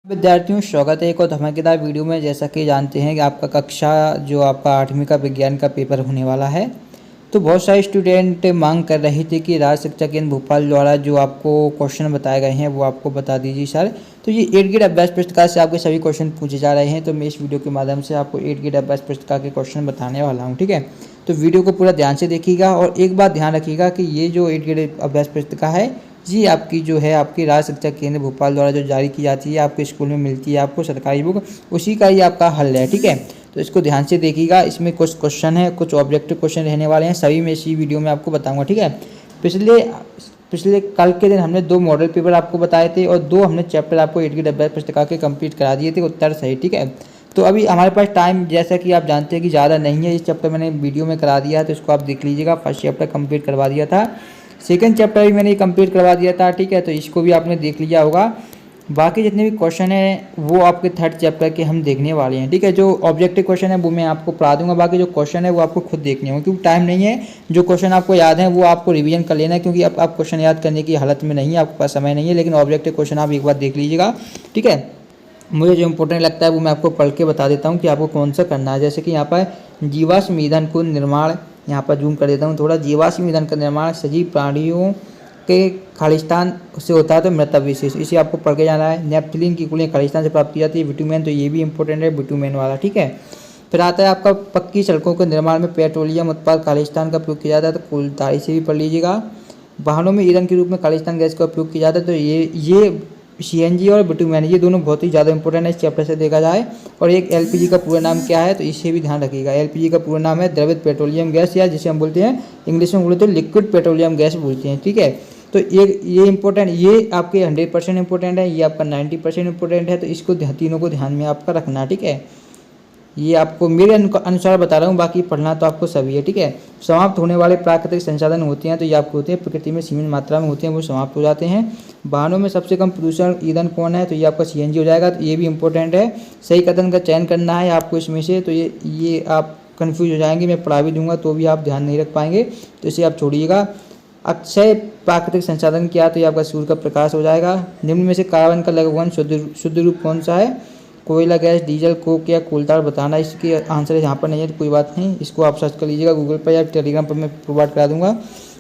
विद्यार्थियों, स्वागत है एक और धमाकेदार वीडियो में। जैसा कि जानते हैं कि आपका कक्षा जो आपका 8वीं का विज्ञान का पेपर होने वाला है, तो बहुत सारे स्टूडेंट मांग कर रहे थे कि राज्य शिक्षा केंद्र भोपाल द्वारा जो आपको क्वेश्चन बताए गए हैं वो आपको बता दीजिए सर। तो ये 8 ग्रेड अभ्यास पुस्तिका से आपके सभी क्वेश्चन पूछे जा रहे हैं। तो मैं इस वीडियो के माध्यम से आपको 8 ग्रेड अभ्यास पुस्तिका के क्वेश्चन बताने वाला हूँ, ठीक है। तो वीडियो को पूरा ध्यान से देखिएगा और एक बात ध्यान रखिएगा कि ये जो 8 ग्रेड अभ्यास पुस्तिका है ये आपकी जो है आपकी राज्य शिक्षा केंद्र भोपाल द्वारा जो जारी की जाती है, आपके स्कूल में मिलती है आपको सरकारी बुक, उसी का ही आपका हल है, ठीक है। तो इसको ध्यान से देखिएगा। इसमें कुछ क्वेश्चन है, कुछ ऑब्जेक्टिव क्वेश्चन रहने वाले हैं, सभी मैं इसी वीडियो में आपको बताऊंगा, ठीक है। पिछले कल के दिन हमने 2 मॉडल पेपर आपको बताए थे और 2 हमने चैप्टर आपको 8 ग्रेड अभ्यास पुस्तिका के कंप्लीट करा दिए थे उत्तर सही, ठीक है। तो अभी हमारे पास टाइम जैसा कि आप जानते हैं कि ज़्यादा नहीं है। इस चैप्टर मैंने वीडियो में करा दिया है तो इसको आप देख लीजिएगा। फर्स्ट चैप्टर कंप्लीट करवा दिया था, सेकंड चैप्टर भी मैंने कंप्लीट करवा दिया था, ठीक है। तो इसको भी आपने देख लिया होगा। बाकी जितने भी क्वेश्चन हैं वो आपके थर्ड चैप्टर के हम देखने वाले हैं, ठीक है। जो ऑब्जेक्टिव क्वेश्चन है वो मैं आपको पढ़ा दूंगा, बाकी जो क्वेश्चन है वो आपको खुद देखने होंगे क्योंकि टाइम नहीं है। जो क्वेश्चन आपको याद है वो आपको रिवीजन कर लेना है क्योंकि अब आप क्वेश्चन याद करने की हालत में नहीं है, आपके पास समय नहीं है। लेकिन ऑब्जेक्टिव क्वेश्चन आप एक बार देख लीजिएगा, ठीक है। मुझे जो इंपॉर्टेंट लगता है वो मैं आपको पढ़ के बता देता हूँ कि आपको कौन सा करना है। जैसे कि यहाँ पर जीवाश्म ईंधन को निर्माण, यहाँ पर जूम कर देता हूँ थोड़ा। जीवाश्म ईंधन का निर्माण सजीव प्राणियों के खालिस्तान से होता है तो मृतक विशेष, इसे आपको पढ़ के जाना है। नेपथलीन की कुलें खालिस्तान से प्राप्त की जाती है। बिटुमेन, तो ये भी इंपॉर्टेंट है, बिटुमेन वाला, ठीक है। फिर आता है आपका पक्की सड़कों के निर्माण में पेट्रोलियम उत्पाद खालिस्तान का उपयोग किया जाता है, तो कुलतारी से भी पढ़ लीजिएगा। वाहनों में ईंधन के रूप में खालिस्तान गैस का उपयोग किया जाता है, तो ये सीएनजी और बिटुमेन ये दोनों बहुत ही ज़्यादा इंपॉर्टेंट है इस चैप्टर से देखा जाए। और एक एलपीजी का पूरा नाम क्या है तो इसे भी ध्यान रखिएगा। एलपीजी का पूरा नाम है द्रवित पेट्रोलियम गैस, या जिसे हम बोलते हैं इंग्लिश में बोलते हैं लिक्विड पेट्रोलियम गैस बोलते हैं, ठीक है। तो ये इंपॉर्टेंट, ये आपके 100% इंपॉर्टेंट है, ये आपका 90% इंपॉर्टेंट है। तो इसको तीनों को ध्यान में आपका रखना, ठीक है। ये आपको मेरे अनुसार बता रहा हूँ, बाकी पढ़ना तो आपको सभी है, ठीक है। समाप्त होने वाले प्राकृतिक संसाधन होते हैं तो ये आपको होते हैं प्रकृति में सीमित मात्रा में होते हैं, वो समाप्त हो जाते हैं। वाहनों में सबसे कम प्रदूषण ईंधन कौन है तो ये आपका सीएनजी हो जाएगा, तो ये भी इंपॉर्टेंट है। सही कथन का चयन करना है आपको इसमें से, तो ये आप कन्फ्यूज हो जाएंगे, मैं पढ़ा भी दूंगा तो भी आप ध्यान नहीं रख पाएंगे, तो इसे आप छोड़िएगा। अक्षय प्राकृतिक संसाधन क्या, तो ये आपका सूर्य का प्रकाश हो जाएगा। निम्न में से कार्बन का लघुवंश शुद्ध रूप कौन सा है? कोयला, गैस, डीजल, कोक या कोलतार बताना। इसके आंसर यहाँ पर नहीं है तो कोई बात नहीं, इसको आप सर्च कर लीजिएगा गूगल पर या टेलीग्राम पर, मैं प्रोवाइड करा दूंगा।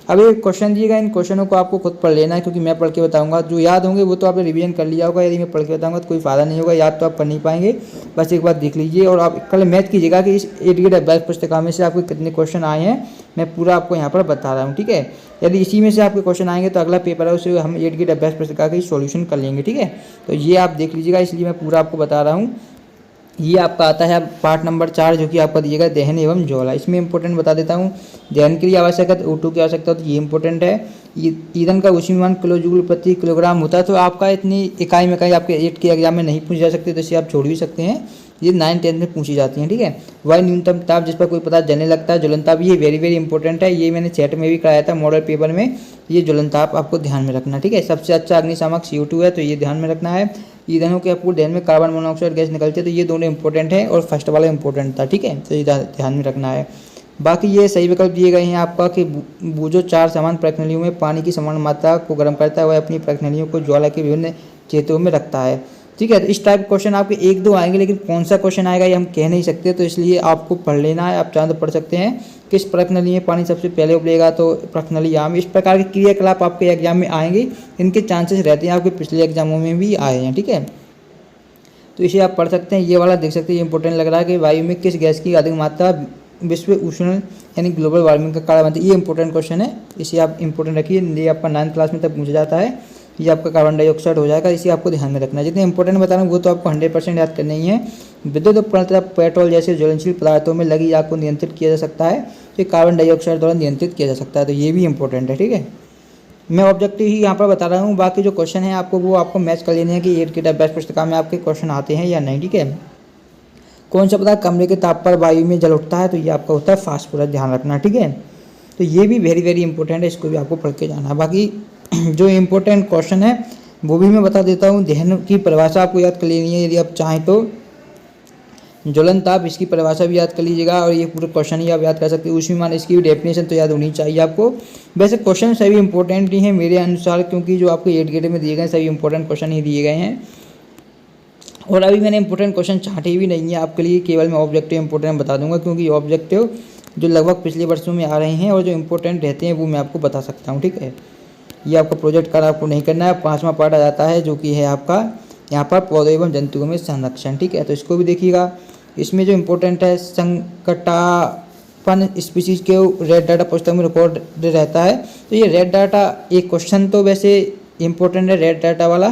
अब ये क्वेश्चन दिएगा, इन क्वेश्चनों को आपको खुद पढ़ लेना है क्योंकि मैं पढ़ के बताऊंगा। जो याद होंगे वो तो आपने रिवीजन कर लिया होगा, यदि मैं पढ़ के बताऊंगा तो कोई फायदा नहीं होगा, याद तो आप पढ़ नहीं पाएंगे। बस एक बार देख लीजिए और आप कल मैच कीजिएगा कि इस 8 ग्रेड अभ्यास पुस्तिका में से आपको कितने क्वेश्चन आए हैं, मैं पूरा आपको यहाँ पर बता रहा हूँ, ठीक है। यदि इसी में से आपके क्वेश्चन आएंगे तो अगला पेपर है उसे हम 8 ग्रेड अभ्यास पुस्तिका का सॉल्यूशन कर लेंगे, ठीक है। तो ये आप देख लीजिएगा, इसलिए मैं पूरा आपको बता रहा हूँ। ये आपका आता है पार्ट नंबर 4 जो कि आपका दिएगा दहन एवं ज्वाला। इसमें इंपॉर्टेंट बता देता हूँ। दहन के लिए आवश्यक है O2 की आवश्यकता, तो ये इंपॉर्टेंट है। ईंधन का ऊष्मीमान किलो जूल प्रति किलोग्राम होता है, तो आपका इतनी इकाई में कहीं आपके 8 के एग्जाम में नहीं पूछ जा सकते, तो इसे आप छोड़ भी सकते हैं, ये 9, 10 में पूछी जाती हैं, ठीक है। वायु न्यूनतम ताप जिस पर कोई पदार्थ जलने लगता है, ज्वलन ताप, ये वेरी वेरी इंपॉर्टेंट है। ये मैंने चैट में भी कराया था मॉडल पेपर में, ये ज्वलन ताप आपको ध्यान में रखना, ठीक है। सबसे अच्छा अग्निशामक CO2 है, तो ये ध्यान में रखना है। ईंधनों के अपूर्ण दहन में कार्बन मोनोऑक्साइड गैस निकलती है, तो ये दोनों इंपॉर्टेंट है और फर्स्ट वाला इंपॉर्टेंट था, ठीक है। तो ये ध्यान में रखना है। बाकी ये सही विकल्प दिए गए हैं आपका कि बूझो 4 समान प्रश्नलियों में पानी की समान मात्रा को गर्म करता है, वह अपनी प्रश्नलियों को ज्वाला के विभिन्न क्षेत्रों में रखता है, ठीक है। तो इस टाइप क्वेश्चन आपके 1-2 आएंगे, लेकिन कौन सा क्वेश्चन आएगा ये हम कह नहीं सकते, तो इसलिए आपको पढ़ लेना है। आप चाहें तो पढ़ सकते हैं। किस प्रश्नली में पानी सबसे पहले उबलेगा, तो प्रश्नली आम। इस प्रकार के क्रियाकलाप आपके एग्जाम में आएंगे, इनके चांसेस रहते हैं, आपके पिछले एग्जामों में भी आए हैं, ठीक है। तो इसे आप पढ़ सकते हैं। ये वाला देख सकते हैं, ये इंपॉर्टेंट लग रहा है कि वायु में किस गैस की अधिक मात्रा विश्व उष्णन यानी ग्लोबल वार्मिंग का कारण बनती है। ये इंपॉर्टेंट क्वेश्चन है, इसे आप इंपॉर्टेंट रखिए, ये आपका 9th क्लास में तक पूछा जाता है। ये आपका कार्बन डाइऑक्साइड हो जाएगा, इसे आपको ध्यान में रखना है। जितने इंपॉर्टेंट बता रहा हूँ वो तो आपको 100% याद करना ही है। विद्युत उपकरण तथा पेट्रोल जैसे ज्वलनशील पदार्थों में लगी आग को नियंत्रित किया जा सकता है, तो कार्बन डाइऑक्साइड द्वारा नियंत्रित किया जा सकता है, तो ये भी इंपॉर्टेंट है, ठीक है। मैं ऑब्जेक्टिव ही यहाँ पर बता रहा हूँ, बाकी जो क्वेश्चन है आपको वो आपको मैच कर लेने हैं कि 8 ग्रेड अभ्यास पुस्तिका में आपके क्वेश्चन आते हैं या नहीं, ठीक है। कौन सा पदार्थ कमरे के ताप पर वायु में जल उठता है, तो ये आपका होता है फास्फोरस, ध्यान रखना, ठीक है। तो ये भी वेरी वेरी इंपॉर्टेंट है, इसको भी आपको पढ़ के जाना है। बाकी जो इंपॉर्टेंट क्वेश्चन है वो भी मैं बता देता हूँ। दहन की परिभाषा आपको याद कर लेनी है यदि आप चाहें तो। ज्वलन ताप, इसकी परिभाषा भी याद कर लीजिएगा और ये पूरे क्वेश्चन ही आप याद कर सकते हैं। ऊष्मीमान, इसकी भी डेफिनेशन तो याद होनी चाहिए आपको। वैसे क्वेश्चन सभी इंपॉर्टेंट ही हैं मेरे अनुसार, क्योंकि जो आपको 8 ग्रेड में दिए गए सभी इंपॉर्टेंट क्वेश्चन ही दिए गए हैं। और अभी मैंने इंपॉर्टेंट क्वेश्चन छांटे भी नहीं है आपके लिए, केवल मैं ऑब्जेक्टिव इंपॉर्टेंट बता दूंगा, क्योंकि ऑब्जेक्टिव जो लगभग पिछले वर्षों में आ रहे हैं और जो इंपॉर्टेंट रहते हैं वो मैं आपको बता सकता हूँ, ठीक है। ये आपका प्रोजेक्ट कार्य आपको नहीं करना है। 5वां पार्ट आ जाता है जो कि है आपका यहाँ पर पौधों एवं जंतुओं में संरक्षण, ठीक है। तो इसको भी देखिएगा। इसमें जो इम्पोर्टेंट है संकटापन्न स्पीसीज के रेड डाटा पुस्तक में रिकॉर्ड रहता है। तो ये रेड डाटा एक क्वेश्चन तो वैसे इम्पोर्टेंट है रेड डाटा वाला,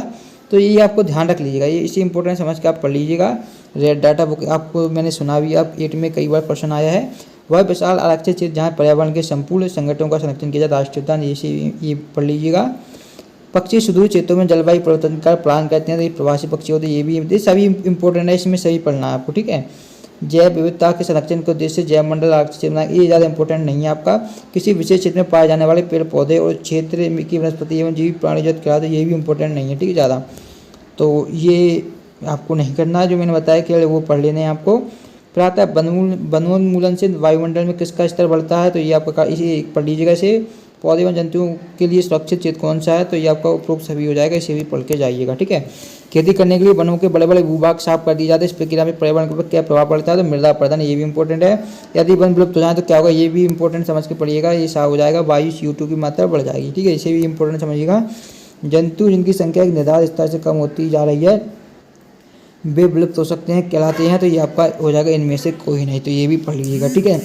तो ये आपको ध्यान रख लीजिएगा, ये इसी इंपॉर्टेंट समझ के आप पढ़ लीजिएगा। रेड डाटा बुक आपको मैंने सुना भी, आप 8 में कई बार क्वेश्चन आया है। वह विशाल आरक्षित क्षेत्र जहाँ पर्यावरण के संपूर्ण संगठनों का संरक्षण किया जाता है, राष्ट्रीय उद्यान, ये पढ़ लीजिएगा। पक्षी सुदूर क्षेत्रों में जलवायु परिवर्तन का प्लान करते हैं, तो ये प्रवासी पक्षी होते हैं, ये भी सभी इंपॉर्टेंट है, इसमें सभी पढ़ना है आपको, ठीक है। जैव विविधता के संरक्षण के उद्देश्य से जैव मंडल आरक्षित क्षेत्र, ये ज़्यादा इंपॉर्टेंट नहीं है आपका। किसी विशेष क्षेत्र में पाए जाने वाले पेड़ पौधे और क्षेत्र की वनस्पति एवं जीव प्राणी जगत क्या, तो ये भी इंपॉर्टेंट नहीं है, ठीक है ज़्यादा। तो ये आपको नहीं करना है, जो मैंने बताया केवल वो पढ़ लेने हैं आपको। फिर आता है वनोन्मूलन से वायुमंडल में किसका स्तर बढ़ता है, तो ये आपका इसी पढ़ लीजिएगा। इसे पौधे एवं जंतुओं के लिए सुरक्षित क्षेत्र कौन सा है, तो ये आपका उपरोक्त सभी हो जाएगा, इसे भी पढ़ के जाइएगा, ठीक है। खेती करने के लिए वनों के बड़े बड़े भूभाग साफ कर दिए जाते हैं, इस प्रक्रिया में पर्यावरण के ऊपर क्या प्रभाव पड़ता है, तो मृदा अपरदन, ये भी इंपॉर्टेंट है। यदि वन विलुप्त हो जाए तो क्या होगा, ये भी इंपॉर्टेंट समझ के पढ़िएगा, ये साफ हो जाएगा, वायु CO2 की मात्रा बढ़ जाएगी, ठीक है, इसे भी इंपॉर्टेंट समझिएगा। जंतु जिनकी संख्या एक निर्धारित स्तर से कम होती जा रही है वे विलुप्त हो सकते हैं कहलाते हैं, तो ये आपका हो जाएगा इनमें से कोई नहीं, तो ये भी पढ़ लीजिएगा, ठीक है।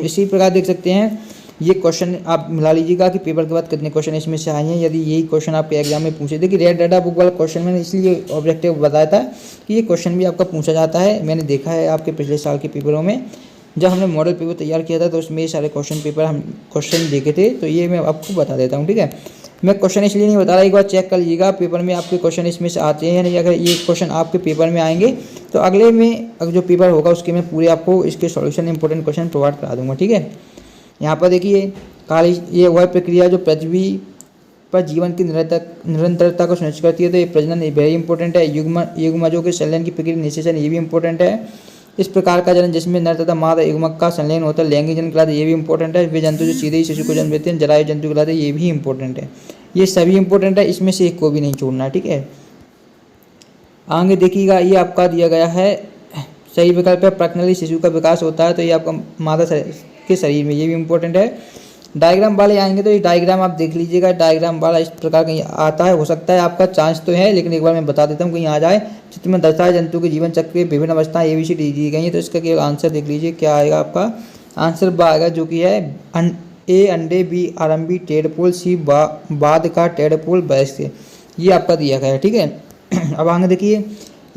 इसी प्रकार देख सकते हैं ये क्वेश्चन आप मिला लीजिएगा कि पेपर के बाद कितने क्वेश्चन इसमें से आए हैं, यदि यही क्वेश्चन आपके एग्जाम में पूछे। देखिए रेड डाटा बुक वाला क्वेश्चन मैंने इसलिए ऑब्जेक्टिव बताया था कि ये क्वेश्चन भी आपका पूछा जाता है। मैंने देखा है आपके पिछले साल के पेपरों में, जब हमने मॉडल पेपर तैयार किया था तो उसमें ये सारे क्वेश्चन देखे थे, तो ये मैं आपको बता देता हूँ, ठीक है। मैं क्वेश्चन इसलिए नहीं बता रहा, एक बार चेक कर लीजिएगा पेपर में आपके क्वेश्चन इसमें से आते हैं या नहीं। अगर ये क्वेश्चन आपके पेपर में आएंगे तो अगले में अगर जो पेपर होगा उसके मैं पूरे आपको इसके सॉल्यूशन इंपॉर्टेंट क्वेश्चन प्रोवाइड करा दूंगा, ठीक है। यहाँ पर देखिए काली, ये वह प्रक्रिया जो पृथ्वी पर जीवन की निरंतरता को सुनिश्चित करती है, तो ये प्रजनन वेरी इंपॉर्टेंट है। युग्मजों के संलयन की प्रक्रिया निषेचन, ये भी इंपॉर्टेंट है। इस प्रकार का जन्म जिसमें नर तथा मादा युग्मक का संलयन होता है लैंगिक जन्म कहलाता है, ये भी इंपॉर्टेंट है। वे जंतु जो सीधे ही शिशु को जन्म देते हैं जरायु जंतु कहलाते हैं, ये भी इंपॉर्टेंट है। ये सभी इंपॉर्टेंट है, इसमें से एक को भी नहीं छोड़ना है, ठीक है। आगे देखिएगा, ये आपका दिया गया है सही विकल्प है। प्रजननली शिशु का विकास होता है, तो ये आपका मादा के शरीर में, ये भी इंपॉर्टेंट है। डायग्राम वाले आएंगे तो ये डायग्राम आप देख लीजिएगा, डायग्राम वाला इस प्रकार कहीं आता है, हो सकता है आपका चांस तो है, लेकिन एक बार मैं बता देता हूँ कहीं आ जाए। चित्र में दर्शाए जंतु के जीवन चक्र के विभिन्न अवस्थाएं ABC दी गई हैं, तो इसका केवल आंसर देख लीजिए क्या आएगा आपका। आंसर ब आएगा, जो कि है A अंडे, B आरंभी टेडपोल, C बाद का टेडपोल, वयस्क, ये आपका दिया गया है, ठीक है। अब आगे देखिए,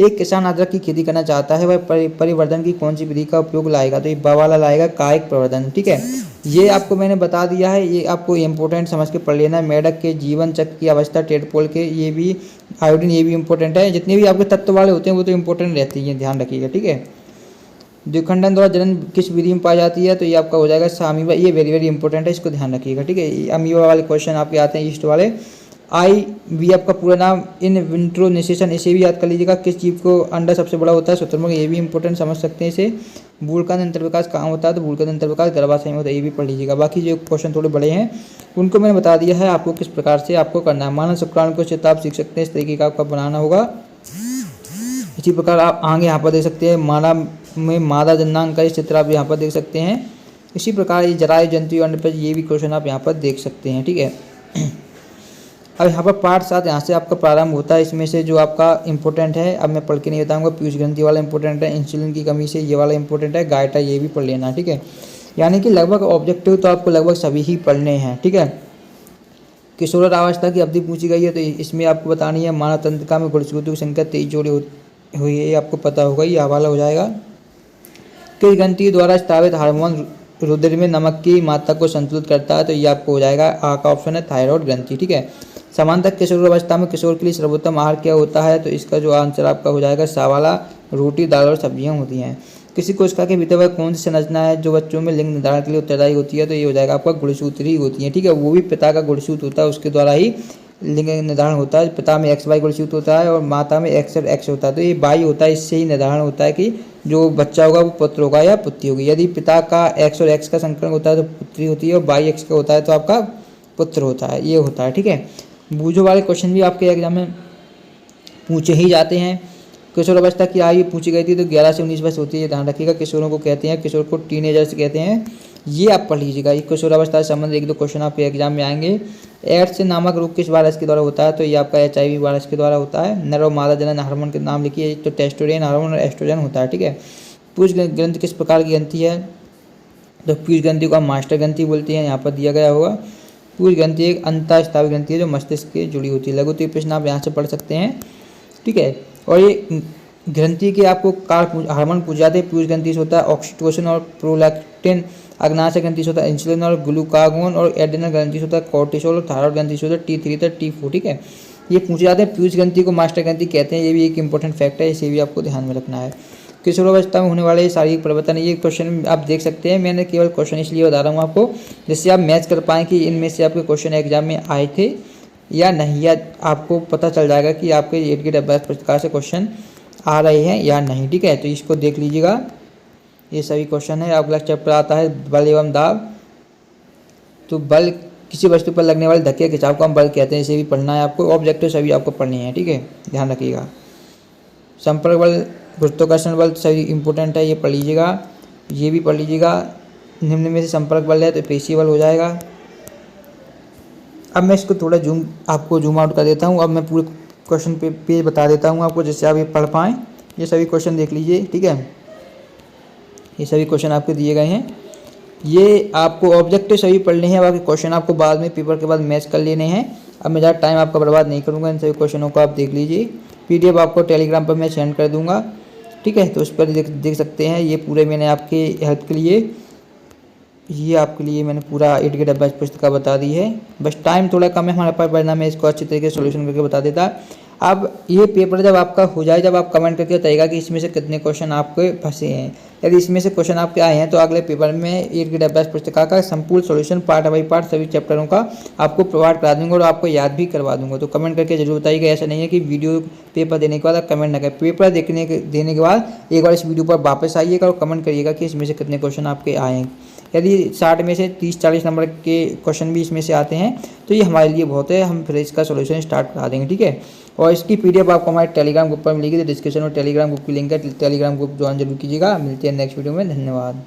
एक किसान अदरक की खेती करना चाहता है, वह परिवर्धन की कौन सी विधि का उपयोग लाएगा, तो ये ब वाला लाएगा, कायिक प्रवर्धन, ठीक है। ये आपको मैंने बता दिया है, ये आपको इंपॉर्टेंट समझ के पढ़ लेना है। मेढक के जीवन चक्र की अवस्था, टेडपोल के, ये भी आयोडीन, ये भी इंपॉर्टेंट है। जितने भी आपके तत्व वाले होते हैं वो तो इंपॉर्टेंट रहते हैं, ध्यान रखिएगा, ठीक है। द्विखंडन द्वारा जनन किस विधि में पाई जाती है, तो ये आपका हो जाएगा अमीबा, ये वेरी वेरी इंपॉर्टेंट है, इसको ध्यान रखिएगा, ठीक है। अमीबा वाले क्वेश्चन आपके आते हैं ईस्ट वाले। IB आपका पूरा नाम इन विट्रो निषेचन, इसे भी याद कर लीजिएगा। किस जीव को अंडा सबसे बड़ा होता है, शुतुरमुर्ग, ये भी इंपॉर्टेंट समझ सकते हैं इसे। भूल का अंतर विकास कहाँ होता है, तो भूल का अंतर विकास गर्भाशय में होता है, ये भी पढ़ लीजिएगा। बाकी जो क्वेश्चन थोड़े बड़े हैं उनको मैंने बता दिया है आपको किस प्रकार से आपको करना है। मानव शुक्राणु को चित्र आप सीख सकते हैं, इस तरीके का आपका बनाना होगा। इसी प्रकार आप आगे यहाँ पर देख सकते हैं, मानव में मादा जननांग का इस चित्र आप यहाँ पर देख सकते हैं। इसी प्रकार ये जरायु जंतु अंड पर, ये भी क्वेश्चन आप यहाँ पर देख सकते हैं, ठीक है। अब यहाँ पर पार्ट 7 यहाँ से आपका प्रारंभ होता है। इसमें से जो आपका इंपॉर्टेंट है, अब मैं पढ़ के नहीं बताऊंगा। पीयूष ग्रंथि वाला इंपॉर्टेंट है, इंसुलिन की कमी से ये वाला इंपॉर्टेंट है, गायटा, ये भी पढ़ लेना, ठीक है। यानी कि लगभग ऑब्जेक्टिव तो आपको लगभग सभी ही पढ़ने हैं, ठीक है। किशोरावस्था की अवधि पूछी गई है, तो इसमें आपको बतानी है मानव तंत्रिका में गुणसूत्रों की संख्या 23 जोड़ी हुई है, ये आपको पता होगा, ये हवाला हो जाएगा। किस ग्रंथि द्वारा स्रावित हार्मोन रुधिर में नमक की मात्रा को संतुलित करता है, तो ये आपको हो जाएगा, आ का ऑप्शन है थायराइड ग्रंथि, ठीक है। समानतः किशोर अवस्था में किशोर के लिए सर्वोत्तम आहार क्या होता है, तो इसका जो आंसर आपका हो जाएगा सावाला, रोटी, दाल और सब्जियां होती हैं। किसी कोशिका के भीतर वह कौन सी संरचना है जो बच्चों में लिंग निर्धारण के लिए उत्तरदायी होती है, तो ये हो जाएगा आपका गुणसूत्र ही होती है, ठीक है। वो भी पिता का गुणसूत्र होता है, उसके द्वारा ही लिंग निर्धारण होता है। पिता में XY गुणसूत्र होता है और माता में X और X होता है, तो ये बाई होता है। इससे ही निर्धारण होता है कि जो बच्चा होगा वो पुत्र होगा या पुत्री होगी। यदि पिता का X और X का संकलन होता है तो पुत्री होती है, और बाई X का होता है तो आपका पुत्र होता है, ये होता है, ठीक है। बूझो वाले क्वेश्चन भी आपके एग्जाम में पूछे ही जाते हैं। किशोरावस्था की आयु पूछी गई थी तो 11 से 19 वर्ष होती है, ध्यान रखिएगा। किशोरों को कहते हैं, किशोर को टीनेजर्स कहते हैं, ये आप पढ़ लीजिएगा। ये किशोरावस्था से संबंधित 1-2 क्वेश्चन आपके एग्जाम में आएंगे। एड्स नामक रोग किस वायरस के द्वारा होता है, तो ये आपका HIV वायरस के द्वारा होता है। नर और मादा जनन हार्मोन के नाम लिखिए, एक तो टेस्टोस्टेरोन हार्मोन और एस्ट्रोजन होता है, ठीक है। पूछ ग्रंथि किस प्रकार की ग्रंथि है, तो पूछ ग्रंथि को हम मास्टर ग्रंथि बोलते हैं, यहाँ पर दिया गया होगा। पूछ ग्रंथि एक अंतःस्रावी ग्रंथि है जो मस्तिष्क से जुड़ी होती है। लघुत्तरीय प्रश्न आप यहाँ से पढ़ सकते हैं, ठीक है। और ये ग्रंथि के आपको हार्मोन पूछ जाते हैं। पूछ ग्रंथि से होता है ऑक्सीटोसिन और प्रोलैक्टिन। अग्नाशय ग्रंथि से होता है इंसुलिन और ग्लूकागोन। और एड्रेनल ग्रंथि से होता है कोर्टिसोल। और थायराइड ग्रंथि से होता है T3 तक T4, ठीक है। ये पूछे जाते हैं। पूछ ग्रंथि को मास्टर ग्रंथि कहते हैं, ये भी एक इंपॉर्टेंट फैक्ट है, इसे भी आपको ध्यान में रखना है। किशोरावस्था में होने वाले शारीरिक परिवर्तन, ये क्वेश्चन आप देख सकते हैं। मैंने केवल क्वेश्चन इसलिए बता रहा हूँ आपको जिससे आप मैच कर पाएँ कि इनमें से आपके क्वेश्चन एग्जाम में आए थे या नहीं, या आपको पता चल जाएगा कि आपके 8 ग्रेड अभ्यास पुस्तिका से क्वेश्चन आ रहे हैं या नहीं, ठीक है। तो इसको देख लीजिएगा, ये सभी क्वेश्चन है। अगला चैप्टर आता है बल एवं दाब। तो बल किसी वस्तु पर लगने वाले धक्के खिंचाव को हम बल कहते हैं, इसे भी पढ़ना है आपको। ऑब्जेक्टिव सभी आपको पढ़नी है, ठीक है, ध्यान रखिएगा। संपर्क बल, गुरुत्वाकर्षण बल सभी इंपॉर्टेंट है, ये पढ़ लीजिएगा, ये भी पढ़ लीजिएगा। निम्न में से संपर्क बल है तो पेशीय बल हो जाएगा। अब मैं इसको थोड़ा आपको जूम आउट कर देता हूँ। अब मैं पूरे क्वेश्चन पे बता देता हूँ आपको, जिससे आप ये पढ़ पाएँ। ये सभी क्वेश्चन देख लीजिए, ठीक है। ये सभी क्वेश्चन आपको दिए गए हैं, ये आपको ऑब्जेक्टिव सभी पढ़ने हैं। बाकी क्वेश्चन आपको बाद में पेपर के बाद मैच कर लेने हैं। अब मैं ज़्यादा टाइम आपका बर्बाद नहीं करूँगा, इन सभी क्वेश्चनों को आप देख लीजिए। PDF आपको टेलीग्राम पर मैं सेंड कर दूँगा, ठीक है। तो उस पर देख सकते हैं। ये पूरे मैंने आपके हेल्प के लिए, ये आपके लिए मैंने पूरा 8 ग्रेड अभ्यास पुस्तिका बता दी है। बस टाइम थोड़ा कम है हमारे पास, वरना मैं इसको अच्छी तरीके से सोल्यूशन करके बता देता। अब ये पेपर जब आपका हो जाए, जब आप कमेंट करके बताइएगा कि इसमें से कितने क्वेश्चन आपके फंसे हैं। यदि इसमें से क्वेश्चन आपके आए हैं तो अगले पेपर में 8 ग्रेड अभ्यास पुस्तिका का संपूर्ण सॉल्यूशन पार्ट बाई पार्ट सभी चैप्टरों का आपको प्रोवाइड करा दूंगा और आपको याद भी करवा दूंगा। तो कमेंट करके जरूर बताइएगा। ऐसा नहीं है कि वीडियो पेपर देने के बाद आप कमेंट ना करें, पेपर देने के बाद एक बार इस वीडियो पर वापस आइएगा और कमेंट करिएगा कि इसमें से कितने क्वेश्चन आपके आए हैं। यदि 60 में से 30-40 नंबर के क्वेश्चन भी इसमें से आते हैं तो ये हमारे लिए बहुत है, हम फिर इसका सॉल्यूशन स्टार्ट करा देंगे, ठीक है। और इसकी PDF आपको हमारे टेलीग्राम ग्रुप पर मिलेगी, तो डिस्क्रिप्शन में टेलीग्राम ग्रुप की लिंक है, टेलीग्राम ग्रुप ज्वाइन जरूर कीजिएगा। मिलते हैं नेक्स्ट वीडियो में, धन्यवाद।